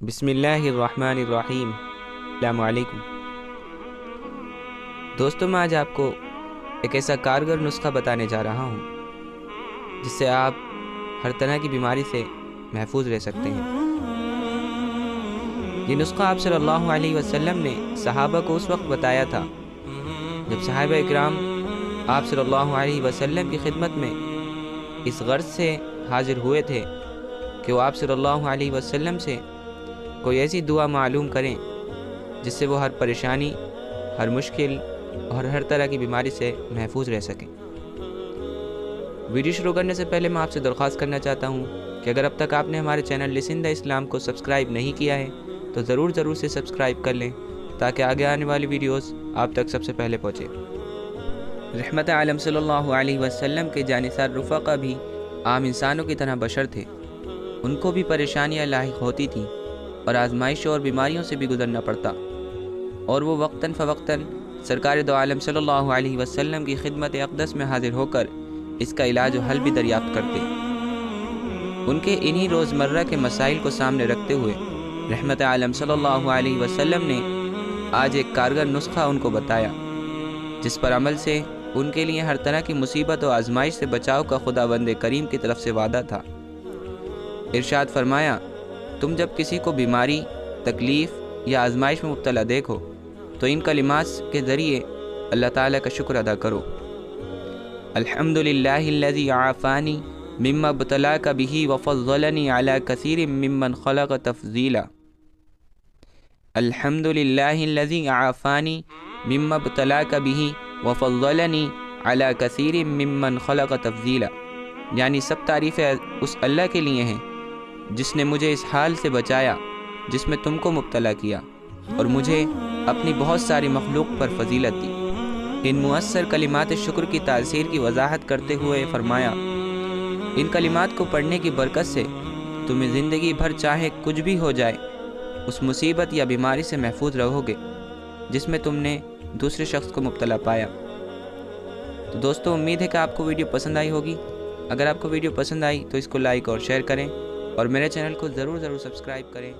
بسم اللہ الرحمن الرحیم۔ السلام علیکم دوستوں، میں آج آپ کو ایک ایسا کارگر نسخہ بتانے جا رہا ہوں جس سے آپ ہر طرح کی بیماری سے محفوظ رہ سکتے ہیں۔ یہ نسخہ آپ صلی اللہ علیہ وسلم نے صحابہ کو اس وقت بتایا تھا جب صحابہ اکرام آپ صلی اللہ علیہ وسلم کی خدمت میں اس غرض سے حاضر ہوئے تھے کہ وہ آپ صلی اللہ علیہ وسلم سے کوئی ایسی دعا معلوم کریں جس سے وہ ہر پریشانی، ہر مشکل اور ہر طرح کی بیماری سے محفوظ رہ سکیں۔ ویڈیو شروع کرنے سے پہلے میں آپ سے درخواست کرنا چاہتا ہوں کہ اگر اب تک آپ نے ہمارے چینل لسن دا اسلام کو سبسکرائب نہیں کیا ہے تو ضرور سے سبسکرائب کر لیں تاکہ آگے آنے والی ویڈیوز آپ تک سب سے پہلے پہنچے۔ رحمت عالم صلی اللہ علیہ وسلم کے جانثار رفقا بھی عام انسانوں کی طرح بشر تھے۔ ان کو بھی پریشانیاں لاحق ہوتی تھیں اور آزمائشوں اور بیماریوں سے بھی گزرنا پڑتا، اور وہ وقتاً فوقتاً سرکار دو عالم صلی اللہ علیہ وسلم کی خدمت اقدس میں حاضر ہو کر اس کا علاج و حل بھی دریافت کرتے۔ ان کے انہی روزمرہ کے مسائل کو سامنے رکھتے ہوئے رحمت عالم صلی اللہ علیہ وسلم نے آج ایک کارگر نسخہ ان کو بتایا جس پر عمل سے ان کے لیے ہر طرح کی مصیبت و آزمائش سے بچاؤ کا خداوند کریم کی طرف سے وعدہ تھا۔ ارشاد فرمایا، تم جب کسی کو بیماری، تکلیف یا آزمائش میں مبتلا دیکھو تو ان کلمات کے ذریعے اللہ تعالیٰ کا شکر ادا کرو۔ الحمدللہ الذی عافانی مما ابتلاک بہ وفضلنی علی کثیر ممن خلق تفضیلا۔ الحمدللہ الذی عافانی مما ابتلاک بہ وفضلنی علی کثیر ممن خلق تفضیلا، یعنی سب تعریفیں اس اللہ کے لیے ہیں جس نے مجھے اس حال سے بچایا جس میں تم کو مبتلا کیا اور مجھے اپنی بہت ساری مخلوق پر فضیلت دی۔ ان مؤثر کلمات شکر کی تاثیر کی وضاحت کرتے ہوئے فرمایا، ان کلمات کو پڑھنے کی برکت سے تمہیں زندگی بھر چاہے کچھ بھی ہو جائے اس مصیبت یا بیماری سے محفوظ رہو گے جس میں تم نے دوسرے شخص کو مبتلا پایا۔ تو دوستو، امید ہے کہ آپ کو ویڈیو پسند آئی ہوگی۔ اگر آپ کو ویڈیو پسند آئی تو اس کو لائک اور شیئر کریں اور میرے چینل کو ضرور سبسکرائب کریں۔